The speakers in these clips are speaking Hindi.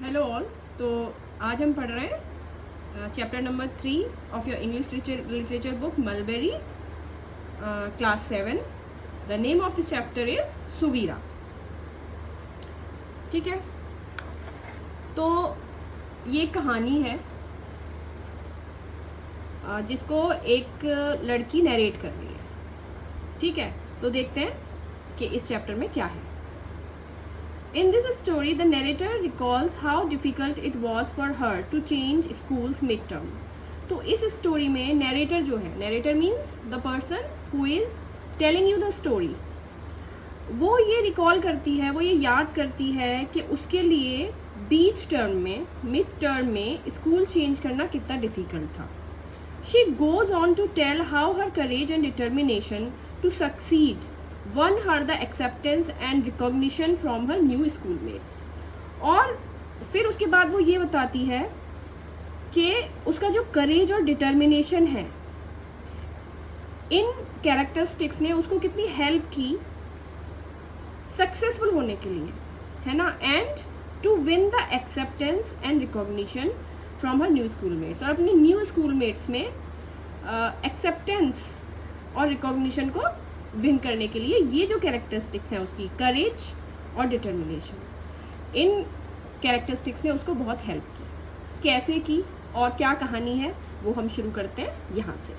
Hello all. तो आज हम पढ़ रहे हैं chapter number 3 of your English literature book mulberry, class 7। The name of this chapter is Suvira. ठीक है, तो ये कहानी है जिसको एक लड़की नरेट कर रही है। ठीक है, तो देखते हैं कि इस चैप्टर में क्या है। In this story, the narrator recalls how difficult it was for her to change school's midterm. तो इस स्टोरी में नरेटर जो है, narrator means the person who is telling you the story, वो ये रिकॉल करती है, वो ये याद करती है कि उसके लिए बीच टर्म में, मिड टर्म में स्कूल चेंज करना कितना डिफिकल्ट था। She goes on to tell how her courage and determination to succeed won her the acceptance and recognition from her new schoolmates। और फिर उसके बाद वो ये बताती है कि उसका जो करेज और डिटर्मिनेशन है, इन कैरेक्टरिस्टिक्स ने उसको कितनी हेल्प की सक्सेसफुल होने के लिए, है ना, and to win the acceptance and recognition from her new schoolmates. और अपने न्यू स्कूलमेट्स में एक्सेप्टेंस और रिकॉग्निशन को विन करने के लिए ये जो कैरेक्टरिस्टिक्स हैं उसकी, करेज और डिटर्मिनेशन, इन कैरेक्टरिस्टिक्स ने उसको बहुत हेल्प की। कैसे की और क्या कहानी है वो हम शुरू करते हैं यहाँ से।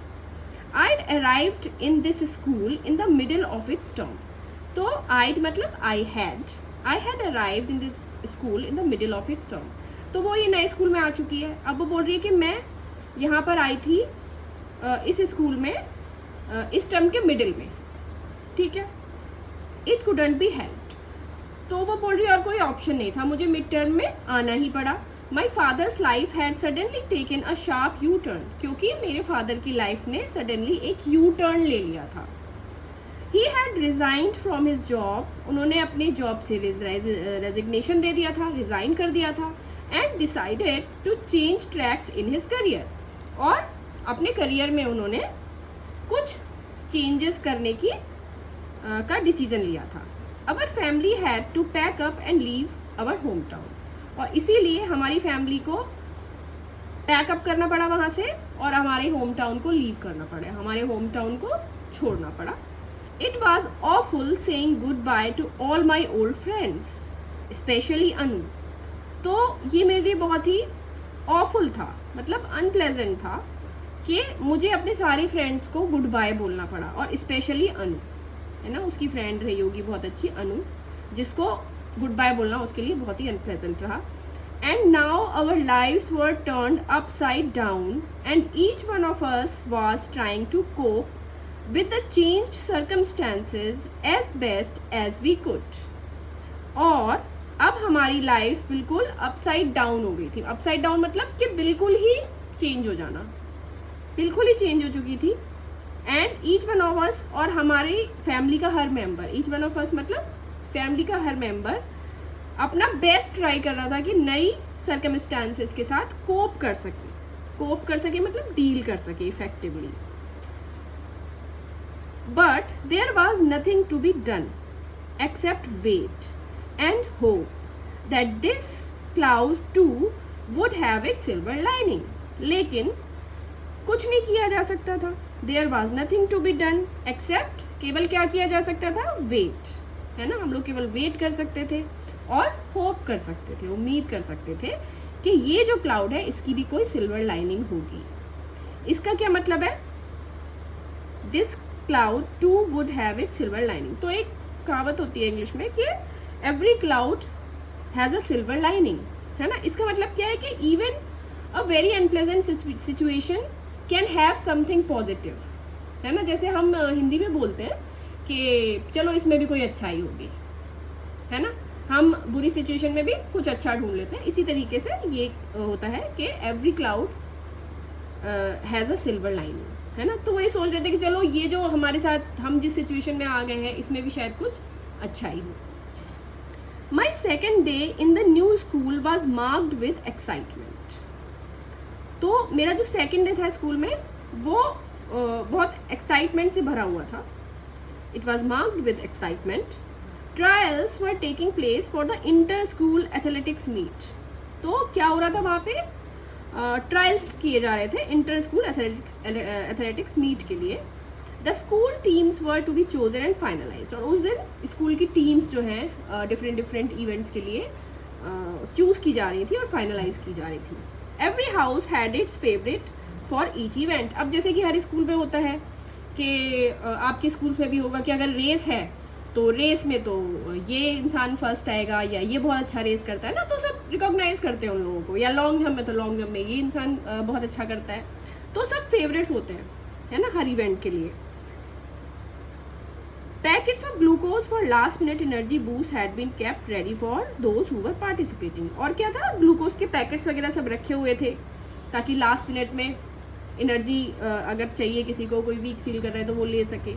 I'd arrived in this school in the middle of its term। तो I'd मतलब I had arrived in this school in the middle of its term। तो वो ये नए स्कूल में आ चुकी है। अब वो बोल रही है कि मैं यहाँ पर आई थी इस स्कूल में इस टर्म के मिडिल में। ठीक है, इट कुडंट बी हेल्प्ड। तो वो बोल रही है और कोई ऑप्शन नहीं था, मुझे मिड टर्म में आना ही पड़ा। My father's life had suddenly taken a sharp U turn, क्योंकि मेरे फादर की लाइफ ने सडनली एक यू टर्न ले लिया था। He had resigned from his job, उन्होंने अपने जॉब से रेजिग्नेशन दे दिया था, रिजाइन कर दिया था। And decided to change tracks in his career, और अपने करियर में उन्होंने कुछ चेंजेस करने की का डिसीजन लिया था। Our family had to pack up and leave our home town, और इसीलिए हमारी फैमिली को पैक अप करना पड़ा वहाँ से, और हमारे होम टाउन को लीव करना पड़ा, हमारे होम टाउन को छोड़ना पड़ा। It was awful saying goodbye to all my old friends, specially Anu. तो ये मेरे लिए बहुत ही ऑफुल था, मतलब अनप्लेजेंट था कि मुझे अपने सारे फ्रेंड्स को गुड बाय बोलना पड़ा, और स्पेशली अनु, है ना, उसकी फ्रेंड रही होगी बहुत अच्छी अनु, जिसको गुड बाय बोलना उसके लिए बहुत ही अनप्लेजेंट रहा। And now our lives were turned upside down and each one of us was trying to cope with the changed circumstances as best as we could. और अब हमारी लाइफ बिल्कुल अपसाइड डाउन हो गई थी। अपसाइड डाउन मतलब कि बिल्कुल ही चेंज हो जाना, बिल्कुल ही चेंज हो चुकी थी। And each one of us, और हमारी फैमिली का हर member, each one of us मतलब फैमिली का हर मेंबर अपना बेस्ट ट्राई कर रहा था कि नई सर्कमस्टांसेस के साथ कोप कर सके मतलब डील कर सके effectively. But there was nothing to be done except wait and hope that this cloud too would have it silver lining. लेकिन कुछ नहीं किया जा सकता था। There was nothing to be done except, केवल क्या किया जा सकता था, वेट, है ना, हम लोग केवल वेट कर सकते थे और होप कर सकते थे, उम्मीद कर सकते थे कि ये जो क्लाउड है इसकी भी कोई सिल्वर लाइनिंग होगी। इसका क्या मतलब है, this cloud too would have it silver lining. तो एक कहावत होती है इंग्लिश में कि every cloud has a silver lining, है ना। इसका मतलब क्या है कि even a very unpleasant situation can have something positive, है ना। जैसे हम हिंदी में बोलते हैं कि चलो इसमें भी कोई अच्छाई होगी, है ना, हम बुरी सिचुएशन में भी कुछ अच्छा ढूंढ लेते हैं। इसी तरीके से ये होता है कि every cloud has a silver lining, है ना। तो वही सोच रहे थे कि चलो ये जो हमारे साथ हम जिस सिचुएशन में आ गए हैं इसमें भी शायद कुछ अच्छाई हो। My second day in the new school was marked with excitement. तो मेरा जो सेकेंड डे था स्कूल में वो बहुत एक्साइटमेंट से भरा हुआ था। It was marked with excitement. Trials were taking place for the inter school athletics meet. तो क्या हो रहा था वहाँ पे, ट्रायल्स किए जा रहे थे इंटर स्कूल एथलेटिक्स मीट के लिए. The school teams were to be chosen and finalised. और उस दिन स्कूल की टीम्स जो हैं डिफरेंट इवेंट्स के लिए चूज़ की जा रही थी और फाइनलाइज की जा रही थी. Every house had it's favourite for each event. अब जैसे कि हर स्कूल में होता है कि आपके स्कूल्स में भी होगा कि अगर रेस है तो रेस में तो ये इंसान फर्स्ट आएगा या ये बहुत अच्छा रेस करता है ना, तो सब रिकॉग्नाइज करते हैं उन लोगों को. या लॉन्ग जंप में तो लॉन्ग जंप में ये इंसान बहुत अच्छा करता है. तो सब फेवरेट्स होते हैं, है ना, हर इवेंट के लिए. Packets of glucose for last minute energy boost had been kept ready for those who were participating. और क्या था, ग्लूकोज के पैकेट्स वगैरह सब रखे हुए थे ताकि लास्ट मिनट में एनर्जी अगर चाहिए किसी को, कोई वीक फील कर रहा है तो वो ले सके.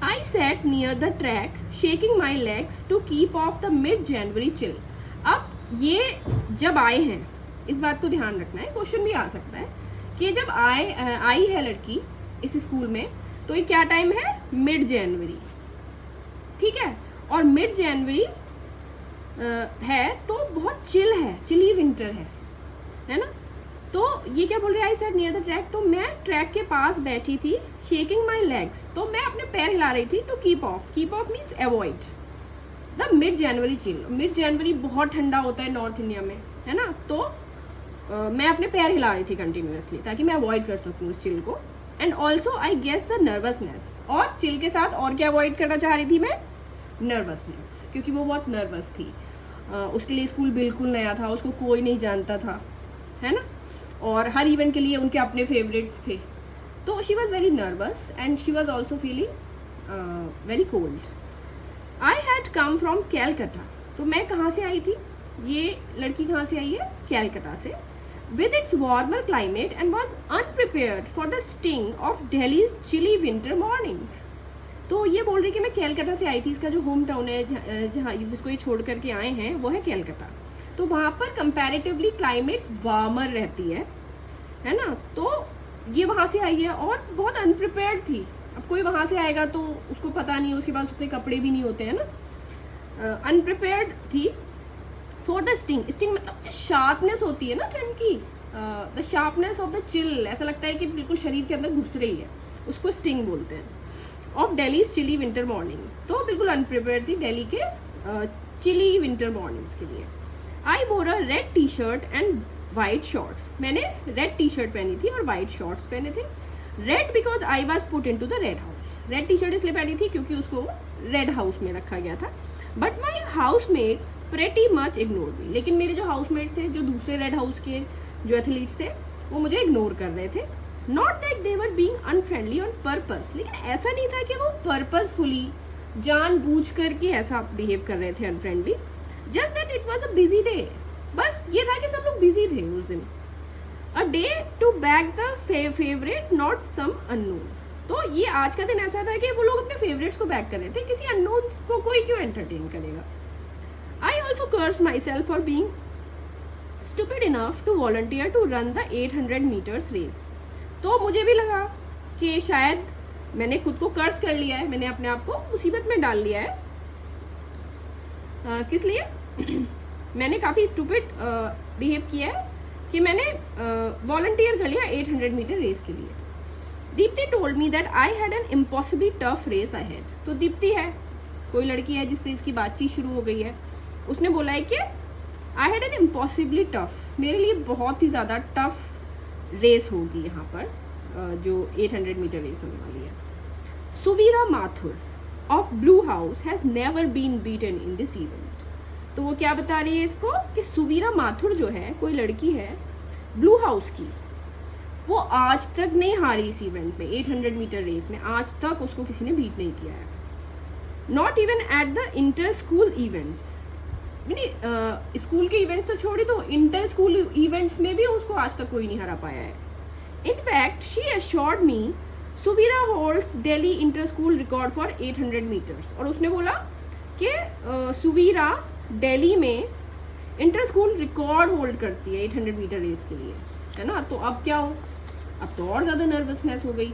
I sat near the track shaking my legs to keep off the mid January chill. अब ये जब आए हैं, इस बात को ध्यान रखना है, क्वेश्चन भी आ सकता है कि जब आई है लड़की इस स्कूल में, तो ये क्या टाइम है, मिड जनवरी, ठीक है. और मिड जनवरी है तो बहुत चिल है, चिली विंटर है ना. तो ये क्या बोल रहे हैं, I said near the track, तो मैं ट्रैक के पास बैठी थी. शेकिंग माई लेग्स, तो मैं अपने पैर हिला रही थी. To keep off means avoid the mid January chill. Mid January बहुत ठंडा होता है नॉर्थ इंडिया में, है ना. तो मैं अपने पैर हिला रही थी कंटिन्यूसली ताकि मैं अवॉइड कर सकूँ उस चिल को. And also I guess the nervousness. और चिल के साथ और क्या अवॉइड करना चाह रही थी मैं, नर्वसनेस, क्योंकि वो बहुत नर्वस थी. उसके लिए स्कूल बिल्कुल नया था, उसको कोई नहीं जानता था, है ना. और हर इवेंट के लिए उनके अपने फेवरेट्स थे. तो she was very nervous and she was also feeling very cold. I had come from Calcutta. तो मैं कहाँ से आई थी, ये लड़की कहाँ से आई है, कैलकटा से. with its warmer climate and was unprepared for the sting of Delhi's chilly winter mornings. तो ये बोल रही कि मैं कैलकटा से आई थी. इसका जो होम टाउन है जहाँ जिसको ये छोड़ करके आए हैं वो है कैलकटा. तो वहाँ पर कंपैरेटिवली क्लाइमेट वार्मर रहती है ना. तो ये वहाँ से आई है और बहुत अनप्रिपेयर्ड थी. अब कोई वहाँ से आएगा तो उसको पता नहीं, उसके पास उतने कपड़े भी नहीं होते हैं ना. अनप्रिपेयर्ड थी फॉर द स्टिंग. स्टिंग मतलब जो शार्पनेस होती है ना ठंड की, the sharpness of the chill, ऐसा लगता है कि बिल्कुल शरीर के अंदर घुस रही है, उसको स्टिंग बोलते हैं. Of Delhi's chilly winter mornings. तो बिल्कुल अनप्रिपेयर्ड थी दिल्ली के चिली विंटर मॉर्निंग्स के लिए. I wore a red T shirt and white shorts. मैंने रेड टी शर्ट पहनी थी और वाइट शॉर्ट्स पहने थे. Red because I was put in to the red house. Red T shirt इसलिए पहनी थी क्योंकि उसको रेड हाउस में रखा गया था. But my housemates pretty much ignore me. लेकिन मेरे जो हाउसमेट्स थे, जो दूसरे रेड हाउस के जो एथलीट्स थे, वो मुझे इग्नोर कर रहे थे. Not that they were being unfriendly on purpose. लेकिन ऐसा नहीं था कि वो पर्पसफुली जानबूझ करके ऐसा बिहेव कर रहे थे unfriendly. Just that it was a busy day. बस ये था कि सब लोग बिजी थे उस दिन. A day to back the favourite not some unknown. तो ये आज का दिन ऐसा था कि वो लोग अपने फेवरेट्स को बैक कर रहे थे, किसी अननोन को कोई क्यों एंटरटेन करेगा. I also curse myself for being stupid enough to volunteer to run the 800 metres race. तो मुझे भी लगा कि शायद मैंने खुद को कर्स कर लिया है, मैंने अपने आप को मुसीबत में डाल लिया है. किस लिए मैंने काफ़ी स्टूपिड बिहेव किया है कि मैंने वॉलंटियर कर लिया 800 मीटर रेस के लिए. Deepti told me that I had an impossibly tough race ahead. तो दीप्ति है, कोई लड़की है जिससे इसकी बातचीत शुरू हो गई है. उसने बोला है कि आई हैड एन इम्पॉसिबली टफ, मेरे लिए बहुत ही ज़्यादा टफ रेस होगी यहाँ पर जो 800 मीटर रेस होने वाली है. Suvira Mathur of blue house has never been beaten in this event. तो वो क्या बता रही है इसको कि सुवीरा माथुर जो है, कोई लड़की है ब्लू हाउस की, वो आज तक नहीं हारी इस इवेंट में, 800 मीटर रेस में. आज तक उसको किसी ने बीट नहीं किया है. Not even at the inter school events. School के इवेंट्स तो छोड़ दो, इंटर स्कूल इवेंट्स में भी उसको आज तक कोई नहीं हरा पाया है. In fact she assured me Suvira holds Delhi inter school record for 800 metres. और उसने बोला कि सुवीरा दिल्ली में इंटर स्कूल रिकॉर्ड होल्ड करती है 800 मीटर रेस के लिए, है ना. तो अब क्या हो, अब तो और ज़्यादा नर्वसनेस हो गई.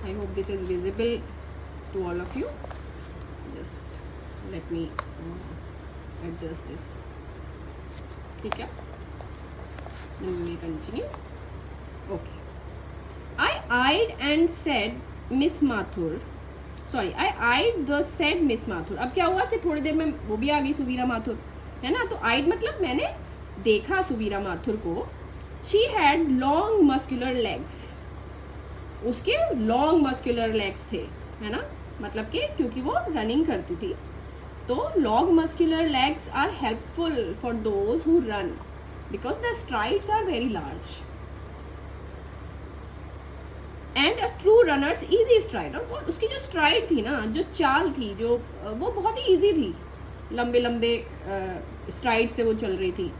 I hope this is visible to all of you. Just let me adjust this. ठीक है, then we will continue. Okay. I eyed and said Miss Mathur. Sorry, I eyed the said Miss Mathur. अब क्या हुआ कि थोड़ी देर में वो भी आ गई, सुवीरा माथुर, है ना. तो eyed मतलब मैंने देखा सुवीरा माथुर को. She had long muscular legs. उसके long muscular legs थे, है ना. मतलब कि क्योंकि वो रनिंग करती थी, तो long muscular legs are helpful for those who run because the strides are very large. And a true runner's easy stride. और उसकी जो स्ट्राइड थी ना, जो चाल थी, जो वो बहुत ही ईजी थी. लंबे लंबे स्ट्राइड से वो चल रही थी.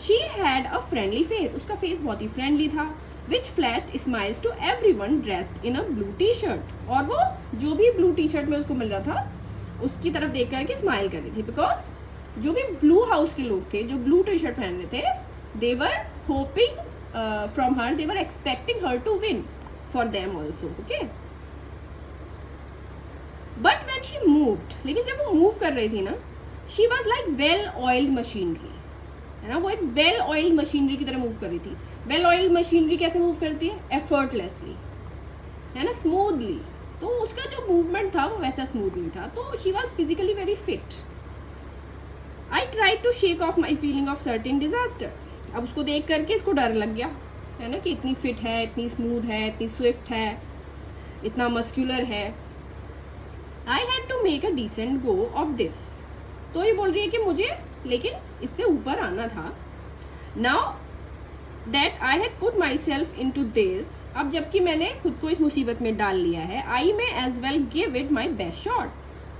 She had a friendly face. उसका फेस बहुत ही फ्रेंडली था. Which flashed smiles to everyone dressed in a blue t-shirt. और वो जो भी ब्लू टी शर्ट में उसको मिल रहा था, उसकी तरफ देख करके स्माइल कर रही थी. बिकॉज जो भी ब्लू हाउस के लोग थे जो ब्लू टी शर्ट पहन रहे थे, they were hoping from her, they were expecting her to win for them also. Okay. But when she moved, लेकिन जब वो मूव कर रही थी ना, she was like well oiled machinery, है ना. वो एक वेल ऑयल्ड मशीनरी की तरह मूव कर रही थी. वेल ऑयल्ड मशीनरी कैसे मूव करती है? एफर्टलेसली, है ना, स्मूथली. तो उसका जो मूवमेंट था वो वैसा स्मूथली था. तो she was physically very fit. I try to shake off my feeling of certain disaster. अब उसको देख करके इसको डर लग गया, है ना, कि इतनी फिट है, इतनी स्मूथ है, इतनी स्विफ्ट है, इतना मस्क्यूलर है. I had to make a decent go of this. तो ये बोल रही है कि मुझे लेकिन इससे ऊपर आना था. Now that I had put myself into this. अब जबकि मैंने खुद को इस मुसीबत में डाल लिया है, I may as well give it my best shot.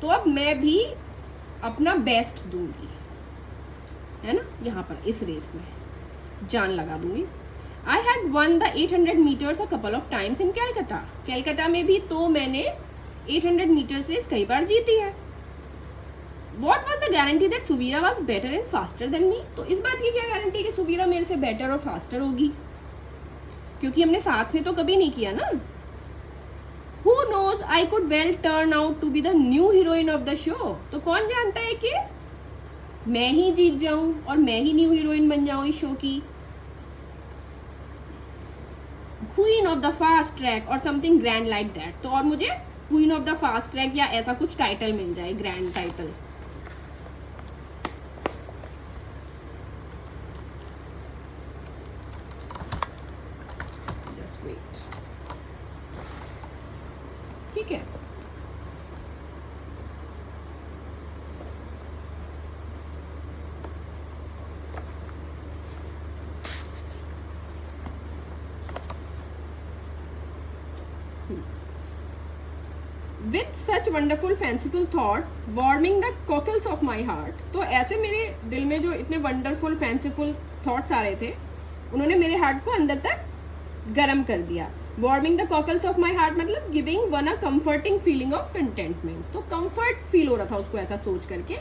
तो अब मैं भी अपना बेस्ट दूंगी, है ना, यहाँ पर इस रेस में जान लगा दूंगी. I had won the 800 metres a couple of times in Calcutta. Calcutta में भी तो मैंने 800 मीटर्स रेस कई बार जीती है. What was the guarantee that Suvira was better and faster than me. तो इस बात की क्या गारंटी कि सुवीरा मेरे से बेटर और फास्टर होगी, क्योंकि हमने साथ में तो कभी नहीं किया ना. Who knows, I could well turn out to be the new heroine of the show. तो कौन जानता है कि मैं ही जीत जाऊं और मैं ही न्यू हीरोइन बन जाऊं इस शो की. Queen of the fast track और समथिंग ग्रैंड लाइक दैट. तो और मुझे queen of the fast track या ऐसा कुछ टाइटल मिल जाए, ग्रैंड टाइटल. Just wait. ठीक है. With such wonderful fanciful thoughts warming the cockles of my heart. तो ऐसे मेरे दिल में जो इतने wonderful fanciful thoughts आ रहे थे, उन्होंने मेरे हार्ट को अंदर तक गर्म कर दिया. Warming the cockles of my heart मतलब giving one a comforting feeling of contentment. तो comfort feel हो रहा था उसको ऐसा सोच करके.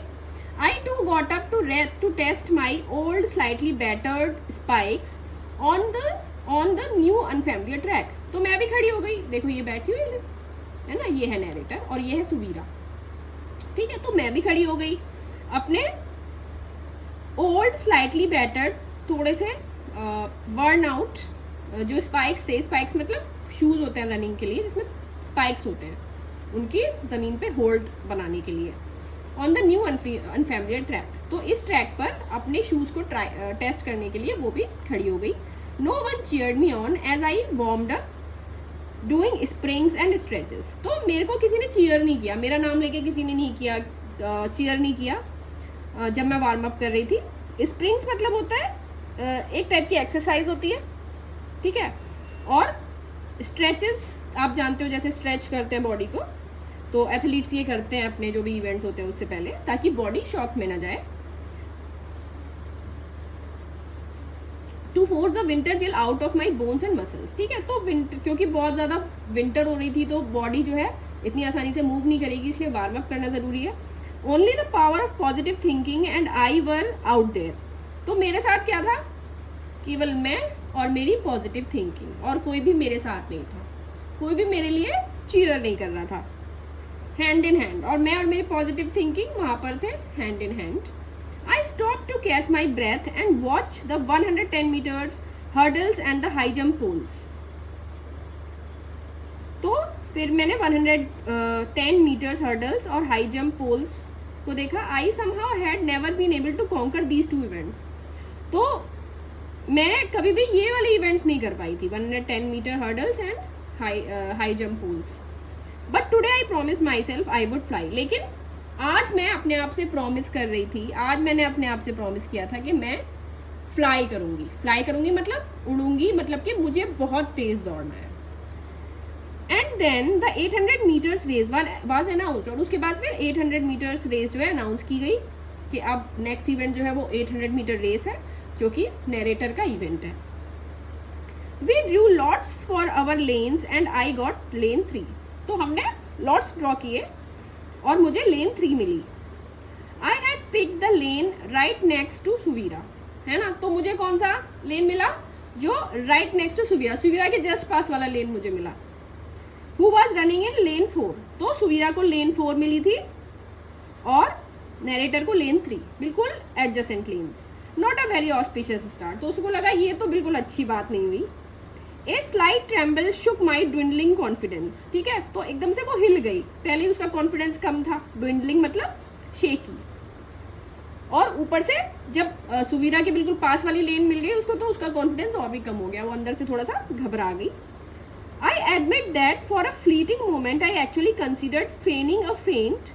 I too got up to test my old slightly battered spikes on the new unfamiliar track. तो मैं भी खड़ी हो गई. देखो ये बैठी हुई है ना, ये है नैरेटर और ये है सुवीरा. ठीक है. तो मैं भी खड़ी हो गई अपने ओल्ड स्लाइटली बैटर्ड, थोड़े से वर्न आउट जो स्पाइक्स थे. स्पाइक्स मतलब शूज़ होते हैं रनिंग के लिए, जिसमें स्पाइक्स होते हैं, उनकी ज़मीन पे होल्ड बनाने के लिए. On the new unfamiliar track. तो इस ट्रैक पर अपने शूज़ को टेस्ट करने के लिए वो भी खड़ी हो गई. No one cheered me on as I warmed up doing springs and stretches. तो मेरे को किसी ने चीयर नहीं किया, मेरा नाम लेके किसी ने नहीं किया, चीयर नहीं किया जब मैं वार्म अप कर रही थी. स्प्रिंग्स मतलब होता है एक टाइप की एक्सरसाइज होती है, ठीक है. और स्ट्रेचेस आप जानते हो, जैसे स्ट्रेच करते हैं बॉडी को, तो एथलीट्स ये करते हैं अपने जो भी इवेंट्स होते हैं उससे पहले, ताकि बॉडी शॉक में ना जाए. To force the winter gel out of my bones and muscles. ठीक है. तो विंटर, क्योंकि बहुत ज़्यादा विंटर हो रही थी तो बॉडी जो है इतनी आसानी से मूव नहीं करेगी, इसलिए वार्म अप करना ज़रूरी है. Only the power of positive thinking and I were out there. तो मेरे साथ क्या था? केवल मैं और मेरी पॉजिटिव थिंकिंग, और कोई भी मेरे साथ नहीं था, कोई भी मेरे लिए चीयर नहीं कर रहा था. हैंड इन हैंड, और मैं और मेरी पॉजिटिव थिंकिंग वहाँ पर थे hand in hand. I stop to catch my breath and watch the 110 metres hurdles and the high jump poles. तो फिर मैंने 110 मीटर्स हर्डल्स और हाई जंप पोल्स को देखा. I somehow had never been able to conquer these two events. तो मैं कभी भी ये वाले इवेंट्स नहीं कर पाई थी, 110 metre hurdles and high jump poles. But today I promise myself I would fly. लेकिन आज मैं अपने आप से प्रॉमिस कर रही थी, आज मैंने अपने आप से प्रॉमिस किया था कि मैं फ्लाई करूँगी. फ्लाई करूँगी मतलब उड़ूंगी, मतलब कि मुझे बहुत तेज़ दौड़ना है. And then the 800 metres race was announced. और उसके बाद फिर 800 मीटर्स रेस जो है अनाउंस की गई कि अब नेक्स्ट इवेंट जो है वो 800 मीटर रेस है, जो कि नरेटर का इवेंट है. We drew lots for our lanes and I got lane 3. तो हमने लॉट्स ड्रॉ किए और मुझे लेन 3 मिली. I had pick the lane right next to Suvira, है ना. तो मुझे कौन सा लेन मिला? जो right next to Suvira, Suvira के जस्ट पास वाला लेन मुझे मिला. Who was running in lane 4. तो सुवीरा को लेन 4 मिली थी और नरेटर को लेन 3, बिल्कुल adjacent lens. Not a very auspicious start. तो उसको लगा ये तो बिल्कुल अच्छी बात नहीं हुई. A slight tremble shook my dwindling confidence. ठीक है, तो एकदम से वो हिल गई. पहले उसका कॉन्फिडेंस कम था, ड्विंडलिंग मतलब शेकी. और ऊपर से जब सुवीरा के बिल्कुल पास वाली लेन मिल गई उसको, तो उसका कॉन्फिडेंस और भी कम हो गया. वो अंदर से थोड़ा सा घबरा गई. I admit that for a fleeting moment I actually considered feigning a faint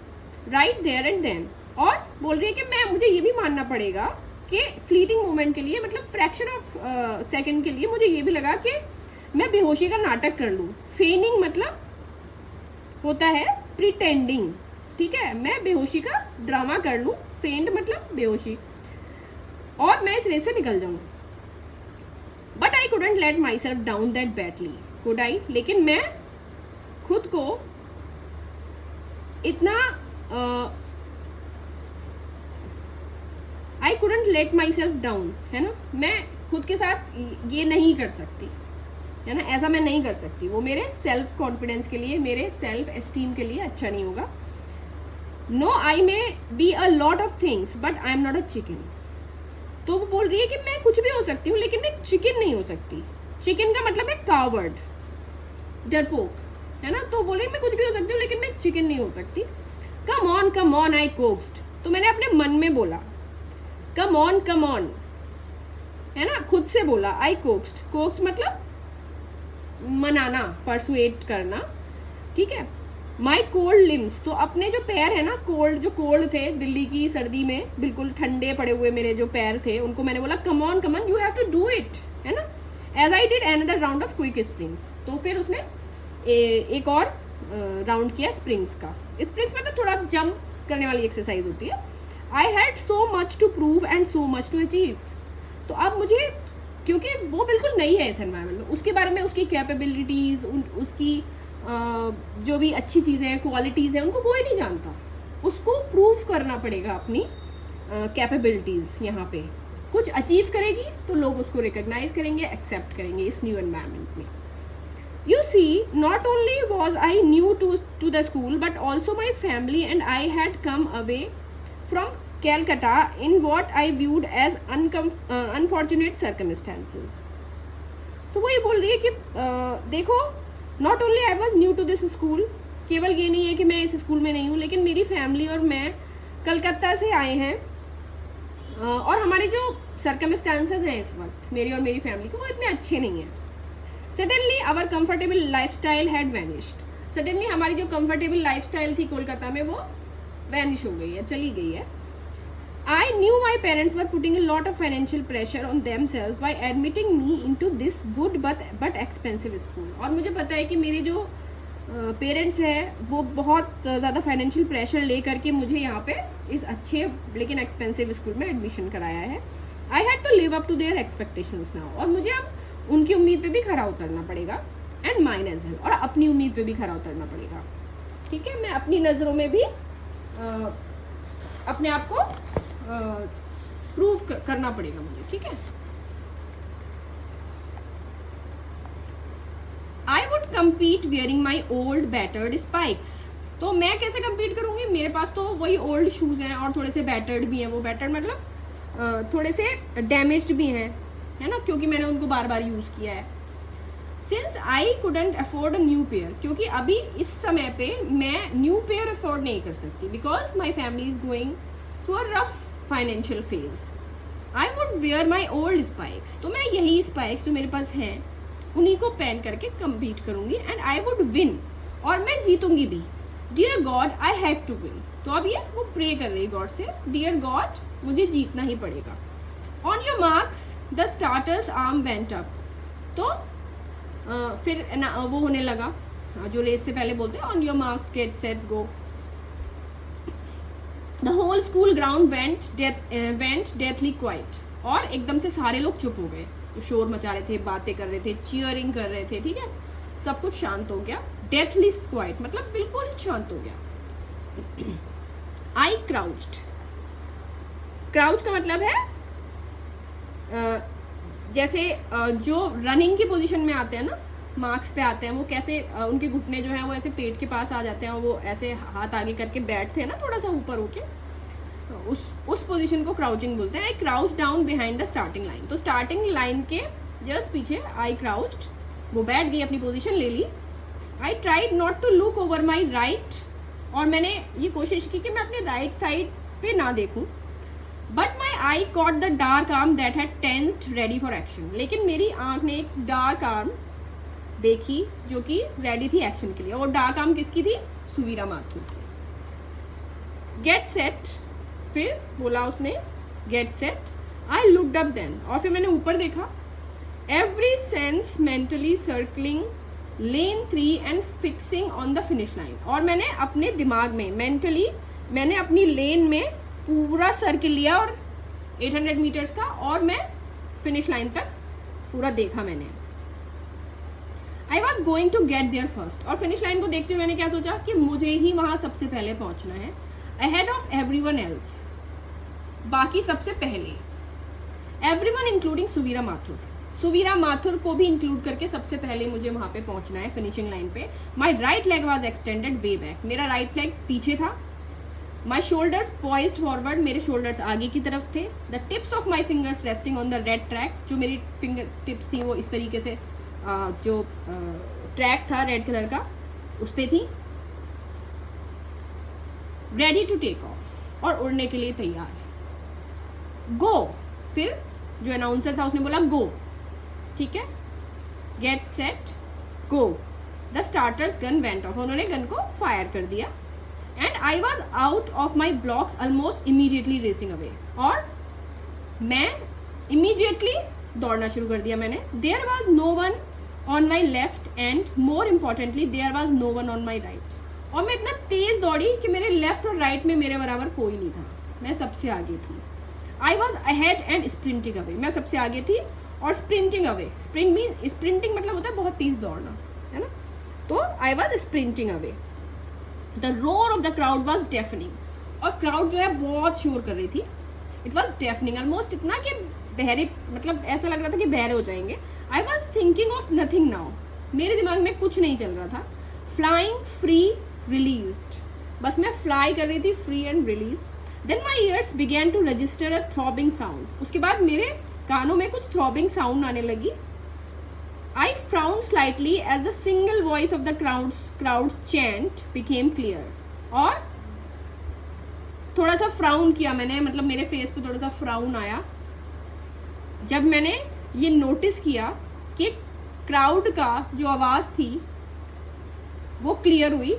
right there and then. और बोल रही है कि मुझे ये भी मानना पड़ेगा कि फ्लीटिंग मोमेंट के लिए, मतलब फ्रैक्शन ऑफ सेकंड के लिए, मुझे ये भी लगा कि मैं बेहोशी का नाटक कर लूँ. फेनिंग मतलब होता है प्रिटेंडिंग. ठीक है, मैं बेहोशी का ड्रामा कर लूँ. फेंड मतलब बेहोशी, और मैं इस रेस से निकल जाऊँ. But I couldn't let my self down that badly. Could I, लेकिन मैं खुद को इतना I couldn't let my self down, है ना. मैं खुद के साथ ये नहीं कर सकती, है ना. ऐसा मैं नहीं कर सकती. वो मेरे सेल्फ कॉन्फिडेंस के लिए, मेरे सेल्फ एस्टीम के लिए अच्छा नहीं होगा. No I may be a lot of things but I am not a chicken. तो वो बोल रही है कि मैं कुछ भी हो सकती हूँ लेकिन मैं चिकन नहीं हो सकती. चिकन का मतलब है कावर्ड, डरपोक, है ना. तो बोल रही मैं कुछ भी हो सकती हूँ लेकिन मैं चिकन नहीं हो सकती. Come on I coaxed. तो मैंने अपने मन में बोला कम ऑन, है ना, खुद से बोला. आई कोक्स्ड मतलब मनाना, परसुएट करना. ठीक है. माई कोल्ड लिम्स. तो अपने जो पैर है ना, जो कोल्ड थे, दिल्ली की सर्दी में बिल्कुल ठंडे पड़े हुए मेरे जो पैर थे, उनको मैंने बोला come on you have to do it, है ना. As I did another round of quick springs. तो फिर उसने एक और राउंड किया स्प्रिंग्स का. स्प्रिंग्स मतलब थोड़ा जंप करने वाली एक्सरसाइज होती है. I had so much to prove and so much to achieve. तो अब मुझे, क्योंकि वो बिल्कुल नई है इस एनवायरमेंट में, उसके बारे में, उसकी कैपेबिलिटीज़, उसकी जो भी अच्छी चीज़ें, क्वालिटीज़ हैं, उनको कोई नहीं जानता. उसको प्रूव करना पड़ेगा अपनी कैपेबिलिटीज़. यहाँ पे कुछ अचीव करेगी तो लोग उसको रिकग्नाइज करेंगे, एक्सेप्ट करेंगे इस न्यू एनवायरमेंट में. You see, not only was I new to the school, but also my family and I had come away from Calcutta in what I viewed as unfortunate circumstances. तो वो ये बोल रही है कि देखो, not only I was new to this school, केवल ये नहीं है कि मैं इस स्कूल में नहीं हूँ, लेकिन मेरी फैमिली और मैं कलकत्ता से आए हैं, और हमारे जो सर्कमस्टांसेस हैं इस वक्त, मेरी और मेरी फैमिली के, वो इतने अच्छे नहीं हैं. Suddenly our comfortable life style had vanished. Suddenly हमारी जो कंफर्टेबल लाइफ स्टाइल थी कोलकाता में, वो वैनिश हो गई है, चली गई है. I knew my parents were putting a lot of financial pressure on them self by admitting me into this good but expensive school. और मुझे पता है कि मेरे जो पेरेंट्स हैं वो बहुत ज़्यादा फाइनेंशियल प्रेशर ले करके मुझे यहाँ पे इस अच्छे लेकिन एक्सपेंसिव स्कूल में एडमिशन कराया है. I had to live up to their expectations now. और मुझे अब उनकी उम्मीद पे भी खरा उतरना पड़ेगा, एंड माइन एज वेल, और अपनी उम्मीद पे भी खरा उतरना पड़ेगा. ठीक है, मैं अपनी नज़रों में भी अपने आप को प्रूव करना पड़ेगा मुझे. ठीक है. I would compete wearing my old battered spikes. तो मैं कैसे compete करूँगी? मेरे पास तो वही ओल्ड शूज़ हैं और थोड़े से बैटर्ड भी हैं, वो बैटर्ड मतलब थोड़े से डैमेज्ड भी हैं, है ना, क्योंकि मैंने उनको बार बार यूज़ किया है. Since I couldn't afford a new pair, क्योंकि अभी इस समय पे मैं न्यू पेयर अफोर्ड नहीं कर सकती, because my family is going through a rough financial phase. I would wear my old spikes, तो मैं यही स्पाइक्स जो मेरे पास हैं उन्हीं को पहन करके कम्पीट करूँगी. एंड आई वुड विन, और मैं जीतूंगी भी. Dear God I had to win. तो अब ये वो प्रे कर रही गॉड से, डियर गॉड मुझे जीतना ही पड़ेगा. On your marks the starters arm went up. तो फिर ना वो होने लगा जो रेस से पहले बोलते हैं, on your marks get set go. The whole school ground went deathly quiet. और एकदम से सारे लोग चुप हो गए, तो शोर मचा रहे थे, बातें कर रहे थे, चीयरिंग कर रहे थे, ठीक है, सब कुछ शांत हो गया. डेथली क्वाइट मतलब बिल्कुल शांत हो गया. आई क्राउच्ड. क्राउच का मतलब है जैसे जो रनिंग की पोजीशन में आते हैं ना, मार्क्स पे आते हैं, वो कैसे उनके घुटने जो हैं वो ऐसे पेट के पास आ जाते हैं और वो ऐसे हाथ आगे करके बैठते हैं ना, थोड़ा सा ऊपर होके, उस पोजीशन को क्राउचिंग बोलते हैं. I crouch down behind the starting line. तो स्टार्टिंग लाइन के जस्ट पीछे आई क्राउच्ड, वो बैठ गई, अपनी पोजीशन ले ली. I tried not to look over my right, और मैंने ये कोशिश की कि मैं अपने राइट साइड पे ना देखूं. But my I caught the dark arm that had tensed ready for action. लेकिन मेरी आंख ने एक डार्क आर्म देखी जो कि रेडी थी एक्शन के लिए. और डार्क आर्म किसकी थी? सुवीरा माथुर की. गेट सेट, फिर बोला उसने get set. I looked up then, और फिर मैंने ऊपर देखा. Every sense mentally circling lane 3 and fixing on the finish line. और मैंने अपने दिमाग में मेंटली मैंने अपनी लेन में पूरा सर्किल लिया और 800 मीटर्स का, और मैं फिनिश लाइन तक पूरा देखा मैंने. I was going to get there first. और फिनिश लाइन को देखते हुए मैंने क्या सोचा कि मुझे ही वहाँ सबसे पहले पहुँचना है, अहेड ऑफ एवरीवन एल्स, बाकी सबसे पहले. Everyone including Suvira Mathur. सुवीरा माथुर को भी इंक्लूड करके सबसे पहले मुझे वहाँ पे पहुँचना है फिनिशिंग लाइन पे. My right leg was extended way back. मेरा राइट लेग पीछे था. My shoulders poised forward. मेरे शोल्डर्स आगे की तरफ थे. The tips of my fingers resting on the red track. जो मेरी फिंगर टिप्स थी वो इस तरीके से जो ट्रैक था रेड कलर का उस पर थी. रेडी टू टेक ऑफ, और उड़ने के लिए तैयार. गो, फिर जो अनाउंसर था उसने बोला गो, ठीक है. Get set go. The starters gun went off. उन्होंने गन को फायर कर दिया. And I was out of my blocks almost immediately racing away. और मैं इमीडिएटली दौड़ना शुरू कर दिया मैंने. There was no one on my left and more importantly there was no one on my right. और मैं इतना तेज दौड़ी कि मेरे लेफ्ट और राइट में मेरे बराबर कोई नहीं था. मैं सबसे आगे थी. I was ahead and sprinting away. मैं सबसे आगे थी और स्प्रिंटिंग अवे. स्प्रिंटिंग मतलब होता है बहुत तेज दौड़ना, है ना. तो I was sprinting away. The roar of the crowd was deafening. और क्राउड जो है बहुत शोर कर रही थी. इट वॉज डेफनिंग, ऑलमोस्ट इतना कि बहरे, मतलब ऐसा लग रहा था कि बहरे हो जाएंगे. I was thinking of nothing now. मेरे दिमाग में कुछ नहीं चल रहा था. Flying free released. बस मैं फ्लाई कर रही थी, free and released. Then my ears began to register a throbbing sound. उसके बाद मेरे कानों में कुछ थ्रॉबिंग साउंड आने लगी. I frowned slightly as the single voice of the crowd chant became clear. और थोड़ा सा फ्राउन किया मैंने, मतलब मेरे फेस पे थोड़ा सा फ्राउन आया जब मैंने ये नोटिस किया कि क्राउड का जो आवाज़ थी वो क्लियर हुई.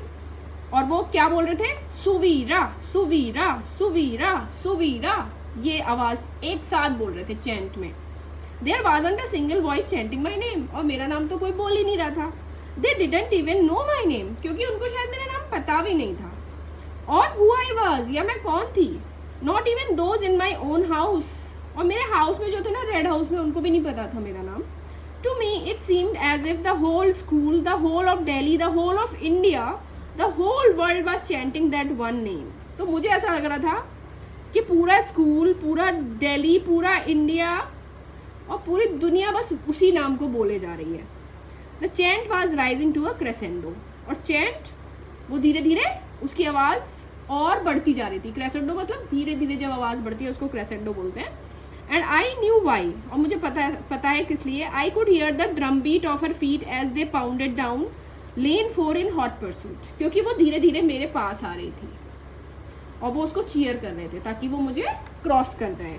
और वो क्या बोल रहे थे? सुवीरा सुवीरा सुवीरा सुवीरा. ये आवाज़ एक साथ बोल रहे थे चैंट में. There wasn't a single voice chanting my name. और मेरा नाम तो कोई बोल ही नहीं रहा था. They didn't even know my name, क्योंकि उनको शायद मेरा नाम पता भी नहीं था. और हु आई वॉज, या मैं कौन थी. Not even those in my own house. और मेरे हाउस में जो थे ना, रेड हाउस में, उनको भी नहीं पता था मेरा नाम. To me it seemed as if the whole school, the whole of Delhi, the whole of India, the whole world was chanting that one name. तो मुझे ऐसा लग रहा था कि पूरा स्कूल, पूरा दिल्ली, पूरा इंडिया और पूरी दुनिया बस उसी नाम को बोले जा रही है. The chant was rising to a crescendo. और चैंट वो धीरे धीरे उसकी आवाज़ और बढ़ती जा रही थी। क्रेसेंडो मतलब धीरे धीरे जब आवाज़ बढ़ती है उसको क्रेसेंडो बोलते हैं। एंड आई न्यू वाई, और मुझे पता है किस लिए। I could hear the drum beat of her feet as they pounded down lane 4 in hot pursuit, क्योंकि वो धीरे धीरे मेरे पास आ रही थी और वो उसको चीयर कर रहे थे ताकि वो मुझे क्रॉस कर जाए।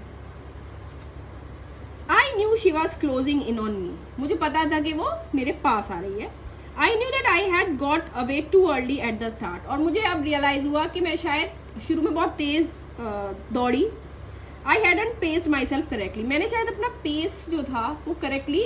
I knew she was closing in on me, मुझे पता था कि वो मेरे पास आ रही है। I knew that I had got away too early at the start, और मुझे अब रियलाइज़ हुआ कि मैं शायद शुरू में बहुत तेज़ दौड़ी। I hadn't paced my self correctly, मैंने शायद अपना पेस जो था वो करेक्टली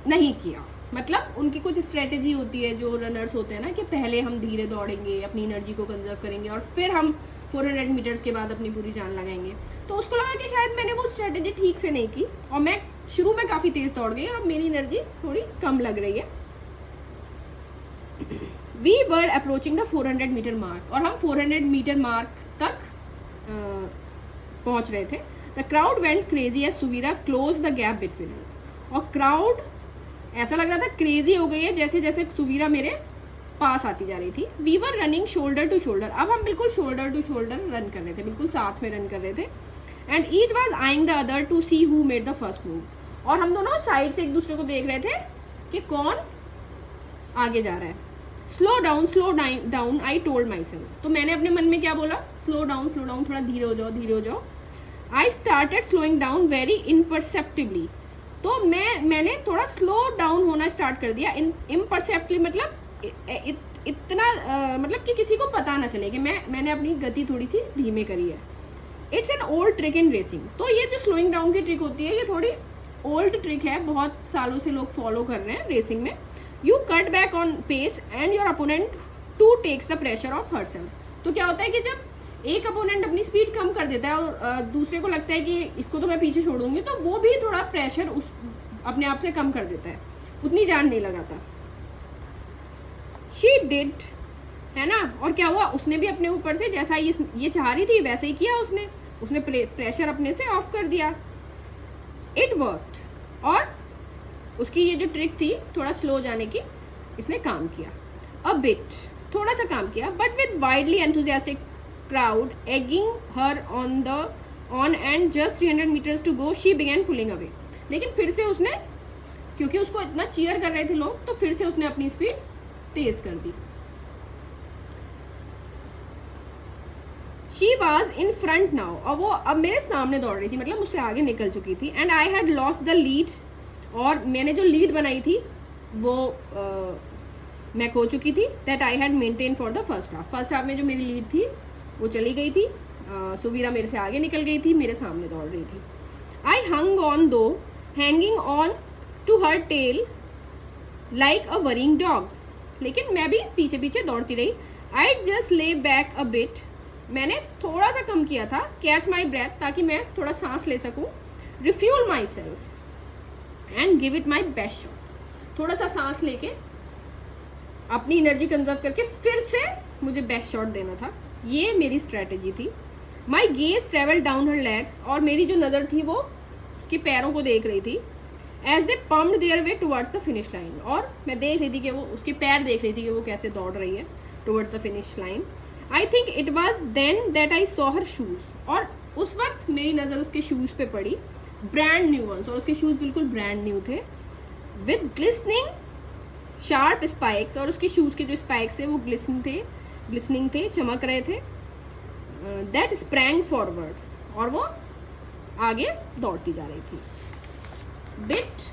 नहीं किया। मतलब उनकी कुछ स्ट्रेटेजी होती है जो रनर्स होते हैं ना, कि पहले हम धीरे दौड़ेंगे, अपनी एनर्जी को कंजर्व करेंगे और फिर हम 400 मीटर्स के बाद अपनी पूरी जान लगाएंगे। तो उसको लगा कि शायद मैंने वो स्ट्रेटेजी ठीक से नहीं की और मैं शुरू में काफ़ी तेज़ दौड़ गई और मेरी एनर्जी थोड़ी कम लग रही है। We were approaching the 400 meter mark, और हम 400 मीटर मार्क तक पहुंच रहे थे। The crowd went crazy as Suvira close the gap between us, और क्राउड ऐसा लग रहा था क्रेजी हो गई है जैसे जैसे सुवीरा मेरे पास आती जा रही थी। We were running shoulder to shoulder, अब हम बिल्कुल शोल्डर टू शोल्डर रन कर रहे थे, बिल्कुल साथ में रन कर रहे थे। And each was eyeing the other to see who made the first move, और हम दोनों साइड से एक दूसरे को देख रहे थे कि कौन आगे जा रहा है। Slow down I told my self, तो मैंने अपने मन में क्या बोला, स्लो डाउन, थोड़ा धीरे हो जाओ। I started slowing down very imperceptibly, तो मैंने थोड़ा स्लो डाउन होना स्टार्ट कर दिया। इम्परसेप्टली मतलब इतना मतलब कि किसी को पता ना चले कि मैंने अपनी गति थोड़ी सी धीमे करी है। It's an old trick in racing, तो ये जो स्लोइंग डाउन की ट्रिक होती है ये थोड़ी ओल्ड ट्रिक है, बहुत सालों से लोग फॉलो कर रहे हैं रेसिंग में। You cut back on pace and your opponent to takes the pressure off herself, तो क्या होता है कि जब एक अपोनेंट अपनी स्पीड कम कर देता है और दूसरे को लगता है कि इसको तो मैं पीछे छोड़ दूंगी, तो वो भी थोड़ा प्रेशर अपने आप से कम कर देता है, उतनी जान नहीं लगाता। शी डिड, है ना, और क्या हुआ, उसने भी अपने ऊपर से जैसा ये चाह रही थी वैसे ही किया, उसने प्रेशर अपने से ऑफ कर दिया। इट वर्कड, और उसकी ये जो ट्रिक थी थोड़ा स्लो जाने की, इसने काम किया। अ बिट, थोड़ा सा काम किया, but with wildly enthusiastic crowd egging her on and just 300 metres to go she began pulling away. लेकिन फिर से उसने, क्योंकि उसको इतना चीयर कर रहे थे लोग, तो फिर से उसने अपनी स्पीड तेज कर दी। She was in front now, और वो अब मेरे सामने दौड़ रही थी, मतलब मुझसे आगे निकल चुकी थी। And I had lost the lead, और मैंने जो लीड बनाई थी वो मैं खो चुकी थी। That I had maintain for the first half में जो मेरी लीड थी वो चली गई थी। सुवीरा मेरे से आगे निकल गई थी, मेरे सामने दौड़ रही थी। I hung on though, hanging on to her tail like a worrying dog, लेकिन मैं भी पीछे पीछे दौड़ती रही। I just lay back a bit, मैंने थोड़ा सा कम किया था, कैच माई ब्रेथ, ताकि मैं थोड़ा सांस ले सकूं। Refuel my self and give it my best shot, थोड़ा सा सांस लेके अपनी एनर्जी कंजर्व करके फिर से मुझे बेस्ट शॉट देना था, ये मेरी स्ट्रेटेजी थी। My gaze travel down her legs, और मेरी जो नज़र थी वो उसके पैरों को देख रही थी। As they pumped their way towards the finish line, और मैं देख रही थी कि वो उसके पैर देख रही थी कि वो कैसे दौड़ रही है towards the finish line. I think it was then that I saw her shoes, और उस वक्त मेरी नज़र उसके शूज़ पे पड़ी, ब्रांड न्यू वंस, और उसके शूज़ बिल्कुल ब्रांड न्यू थे, विद ग्लिसनिंग शार्प स्पाइक्स, और उसके शूज़ के जो स्पाइक्स थे वो ग्लिसनिंग थे, चमक रहे थे। दैट स्प्रैंग फॉरवर्ड, और वो आगे दौड़ती जा रही थी। Bit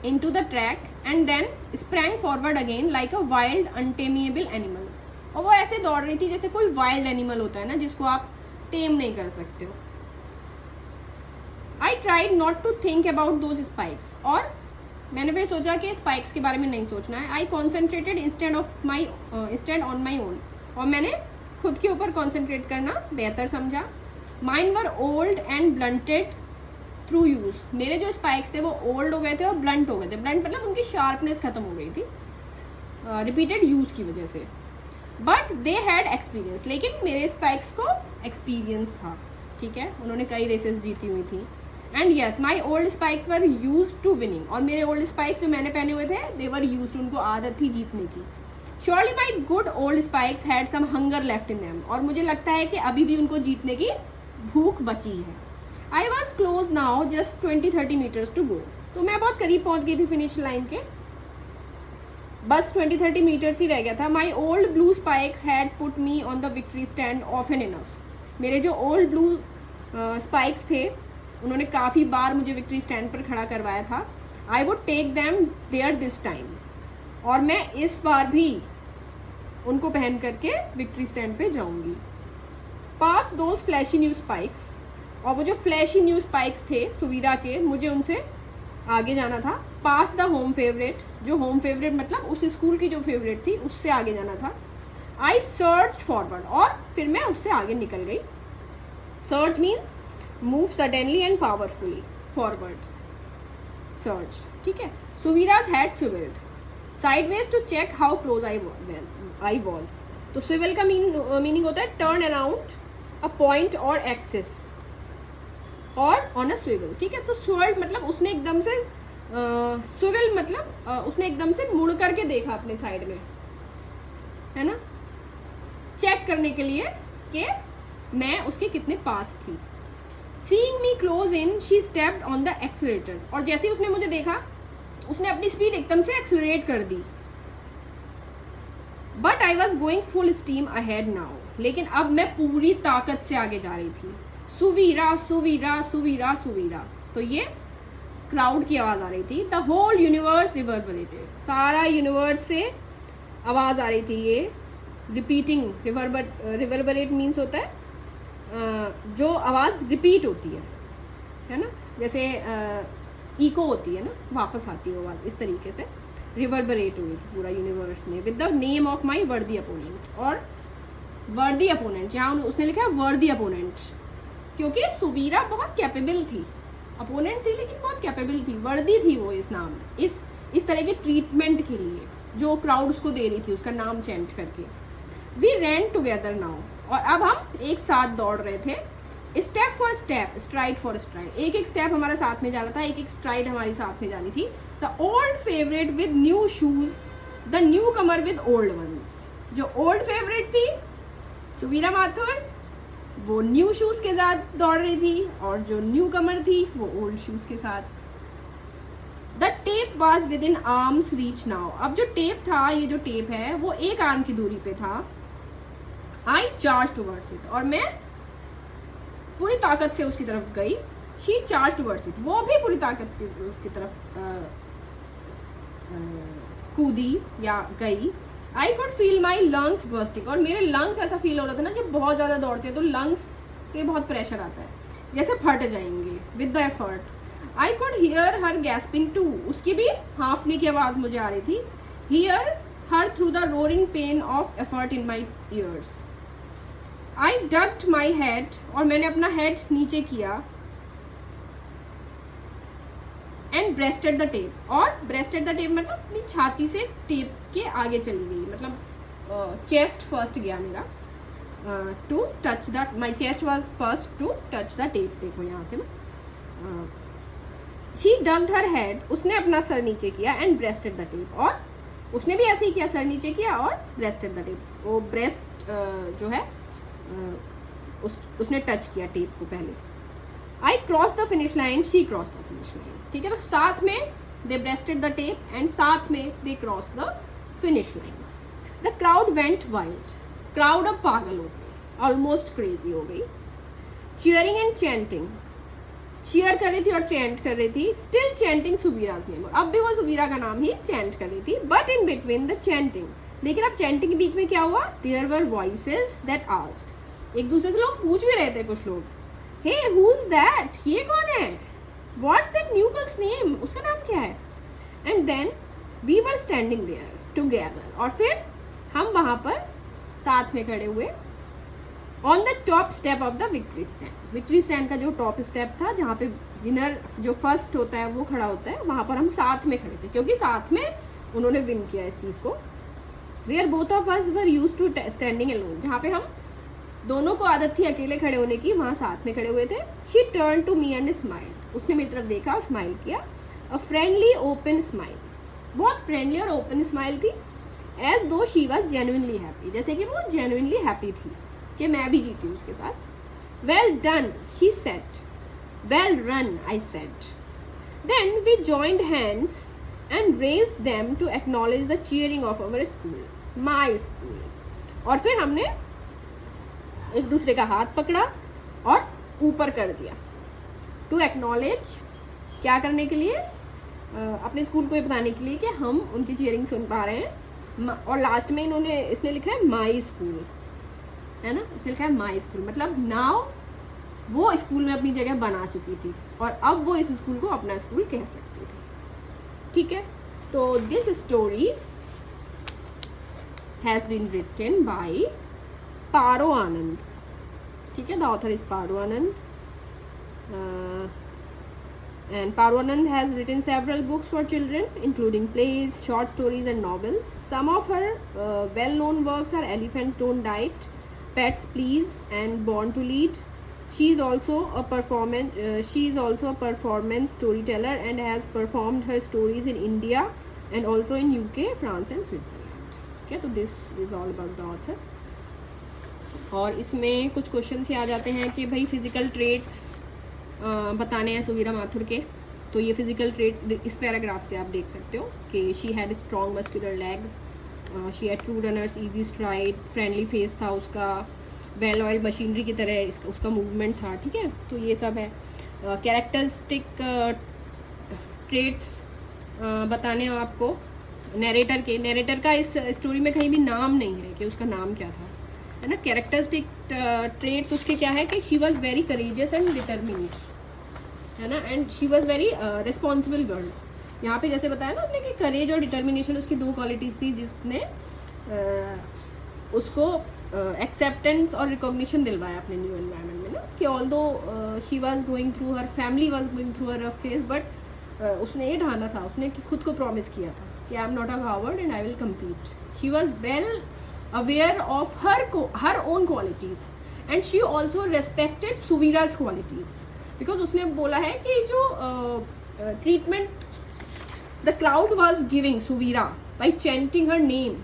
into the track and then sprang forward again like a wild untamable animal, और वो ऐसे दौड़ रही थी जैसे कोई वाइल्ड एनिमल होता है ना, जिसको आप टेम नहीं कर सकते हो। I tried not to think about those spikes, और मैंने फिर सोचा कि स्पाइक्स के बारे में नहीं सोचना है। I concentrated instead on my own, और मैंने खुद के ऊपर कॉन्सेंट्रेट करना बेहतर समझा। Mind were old and blunted through use, मेरे जो स्पाइक्स थे वो ओल्ड हो गए थे और ब्लंट हो गए थे। ब्लंट मतलब उनकी शार्पनेस खत्म हो गई थी रिपीटेड यूज़ की वजह से। बट दे हैड एक्सपीरियंस, लेकिन मेरे स्पाइक्स को एक्सपीरियंस था, ठीक है, उन्होंने कई रेसेस जीती हुई थी. And yes my old spikes were used to winning, और मेरे ओल्ड स्पाइक्स जो मैंने पहने हुए थे दे वर यूज, उनको आदत थी जीतने की. Surely my good old spikes had some hunger left in them, और मुझे लगता है कि अभी भी उनको जीतने की भूख बची है. I was close now, just 20-30 meters to go. तो मैं बहुत करीब पहुंच गई थी फिनिश लाइन के, बस 20-30 मीटर्स ही रह गया था. My old blue spikes had put me on the victory stand often enough. मेरे जो ओल्ड ब्लू स्पाइक्स थे उन्होंने काफ़ी बार मुझे विक्ट्री स्टैंड पर खड़ा करवाया था. I would take them there this time, और मैं इस बार भी उनको पहन करके विक्ट्री स्टैंड पे जाऊंगी. पास दोज फ्लैशी न्यू स्पाइक्स, और वो जो फ्लैशी न्यू स्पाइक्स थे सुवीरा के, मुझे उनसे आगे जाना था. पास द होम फेवरेट, जो होम फेवरेट मतलब उस स्कूल की जो फेवरेट थी उससे आगे जाना था. आई सर्च फॉरवर्ड, और फिर मैं उससे आगे निकल गई. Surge means move suddenly and powerfully forward, surge, ठीक है. Suvira's had swivelled sideways to check how close I was. तो स्विवेल का मीनिंग होता है टर्न अराउंड अ पॉइंट और एक्सिस और ऑन अ स्विवेल, ठीक है. तो स्विवेल मतलब उसने एकदम से स्विवेल मतलब उसने एकदम से मुड़ करके देखा अपने साइड में, है ना, चेक करने के लिए कि मैं उसके कितने पास थी. Seeing me close in she stepped on the accelerator, और जैसे ही उसने मुझे देखा तो उसने अपनी स्पीड एकदम से एक्सीलरेट कर दी. But I was going full steam ahead now, लेकिन अब मैं पूरी ताकत से आगे जा रही थी. सुवीरा सुवीरा सुवीरा सुवीरा, तो ये क्राउड की आवाज़ आ रही थी. द होल यूनिवर्स रिवर्बरेटेड, सारा यूनिवर्स से आवाज़ आ रही थी. ये रिपीटिंग, रिवर्बरेट मीन्स होता है जो आवाज़ रिपीट होती है ना, जैसे इको होती है ना, वापस आती है वो आवाज़, इस तरीके से रिवर्बरेट हुई थी पूरा यूनिवर्स में. With the name of my वर्दी अपोनेंट, और वर्दी अपोनेंट यहाँ उसने लिखा है वर्दी अपोनेंट, क्योंकि सुवीरा बहुत कैपेबल थी, अपोनेंट थी लेकिन बहुत कैपेबल थी. वर्दी थी वो इस नाम, इस तरह के ट्रीटमेंट के लिए जो क्राउड उसको दे रही थी, उसका नाम चेंट करके. वी रैन टुगेदर नाउ, और अब हम एक साथ दौड़ रहे थे. Step for step, STRIDE for STRIDE, एक एक स्टेप हमारा साथ में जा रहा था, एक एक स्ट्राइड हमारी साथ में जानी थी. The old favourite with new shoes, the new Qamar with old ones. जो ओल्ड फेवरेट थी सुवीरा माथुर, वो न्यू शूज़ के साथ दौड़ रही थी, और जो न्यू कमर थी वो ओल्ड शूज़ के साथ. The tape was with in arms reach now, अब जो टेप था, ये जो टेप है वो एक आर्म की दूरी पे था. आई चार्ज टूवर्ड्स इट, और मैं पूरी ताकत से उसकी तरफ गई. शी चार्ज टूवर्ड्स इट, वो भी पूरी ताकत से उसकी तरफ कूदी या गई. I could feel my lungs bursting, और मेरे लंग्स ऐसा फील हो रहा था ना, जब बहुत ज़्यादा दौड़ते हैं तो लंग्स पे बहुत प्रेशर आता है, जैसे फट जाएंगे with the effort. I could hear her gasping too, उसकी भी हाँफने की आवाज़ मुझे आ रही थी. Hear her through the roaring pain of effort in my ears. I ducked my head, और मैंने अपना हेड नीचे किया. एंड ब्रेस्टेड द टेप, और ब्रेस्टेड द टेप मतलब अपनी छाती से टेप के आगे चली गई, मतलब चेस्ट फर्स्ट गया मेरा. To touch the, my chest was first to touch the tape. देखो यहाँ से ना, शी डग्ड हर हेड, उसने अपना सर नीचे किया. एंड ब्रेस्टेड द टेप, और उसने भी ऐसे ही किया, सर नीचे किया और ब्रेस्टेड द टेप. वो ब्रेस्ट जो है उसने टच किया टेप को पहले. I cross the finish line, she cross the finish line, ठीक है. तो साथ में they breasted the tape and साथ में they cross the finish line. The crowd went wild, crowd अब पागल हो गई, ऑलमोस्ट क्रेजी हो गई. चीयरिंग एंड चैंटिंग, चीयर कर रही थी और चैंट कर रही थी. स्टिल चैंटिंग सुवीराज नेम, अब भी वो सुवीरा का नाम ही चैंट कर रही थी. But in between the chanting, लेकिन अब चैंटिंग के बीच में क्या हुआ, there were voices that asked, एक दूसरे से लोग पूछ भी रहे थे कुछ लोग, हे हु इज दैट, ये कौन है, what's that new girl's name, उसका नाम क्या है. And then we were standing there together, और फिर हम वहाँ पर साथ में खड़े हुए. On the top step of the victory stand, victory stand का जो टॉप स्टेप था जहाँ पे विनर जो फर्स्ट होता है वो खड़ा होता है, वहाँ पर हम साथ में खड़े थे, क्योंकि साथ में उन्होंने विन किया इस चीज़ को. Where both of us were used to standing alone, जहाँ पे हम दोनों को आदत थी अकेले खड़े होने की, वहाँ साथ में खड़े हुए थे. She turn to me and smile, उसने मेरी तरफ देखा और स्माइल किया. अ फ्रेंडली ओपन स्माइल, बहुत फ्रेंडली और ओपन स्माइल थी. As though she was genuinely happy, जैसे कि वो जेन्युइनली हैप्पी थी कि मैं भी जीती हूँ उसके साथ. Well done she said, well run I said. Then we joined hands and raised them to acknowledge the cheering of our school, my school. और फिर हमने एक दूसरे का हाथ पकड़ा और ऊपर कर दिया. टू एक्नॉलेज, क्या करने के लिए? अपने स्कूल को ये बताने के लिए कि हम उनकी चीयरिंग सुन पा रहे हैं. और लास्ट में इसने लिखा है माई स्कूल, है ना, इसने लिखा है माई स्कूल, मतलब नाउ वो स्कूल में अपनी जगह बना चुकी थी और अब वो इस स्कूल को अपना स्कूल कह सकती थी. ठीक है, तो this story has been written by Paro Anand. ठीक है, the author is Paro Anand. And Paru Anand has written several books for children, including plays, short stories, and novels. Some of her well-known works are Elephants Don't Diet, Pets Please, and Born to Lead. She is also a performance storyteller and has performed her stories in India and also in UK, France, and Switzerland. Okay, so this is all about the author. और इसमें कुछ क्वेश्चन ये आ जाते हैं कि भाई फिजिकल ट्रेट्स बताने हैं सुवीरा माथुर के. तो ये फिजिकल ट्रेट्स इस पैराग्राफ से आप देख सकते हो कि she had strong muscular legs, she had true runners, easy STRIDE, friendly face था उसका, वेल ऑयल्ड मशीनरी की तरह उसका मूवमेंट था. ठीक है, तो ये सब है. कैरेक्टरिस्टिक ट्रेट्स बताने हैं आपको नरेटर का इस स्टोरी में कहीं भी नाम नहीं है कि उसका नाम क्या था, है ना. कैरेक्टरिस्टिक ट्रेट्स उसके क्या है कि she was very courageous and determined, है ना, and she was very responsible girl. यहाँ पे जैसे बताया ना उसने कि करेज और डिटर्मिनेशन उसकी दो क्वालिटीज़ थी जिसने उसको एक्सेप्टेंस और रिकॉग्निशन दिलवाया अपने न्यू एनवायरनमेंट में ना. कि although she was going through, her family was going through her rough phase, but उसने ये ठाना था, उसने कि खुद को प्रॉमिस किया था कि I am not a coward and I will compete. She was well aware of her own qualities and she also respected Suvira's qualities, because उसने बोला है कि जो treatment the crowd was giving Suvira by chanting her name,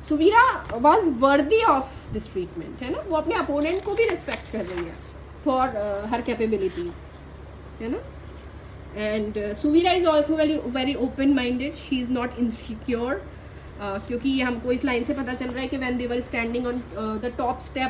Suvira was worthy of this treatment, है ना. वो अपने अपोनेंट को भी रिस्पेक्ट कर रही है फॉर हर कैपेबिलिटीज़, है ना. And Suvira is also very open minded, she is not insecure. क्योंकि ये हमको इस लाइन से पता चल रहा है कि when they were standing on the top step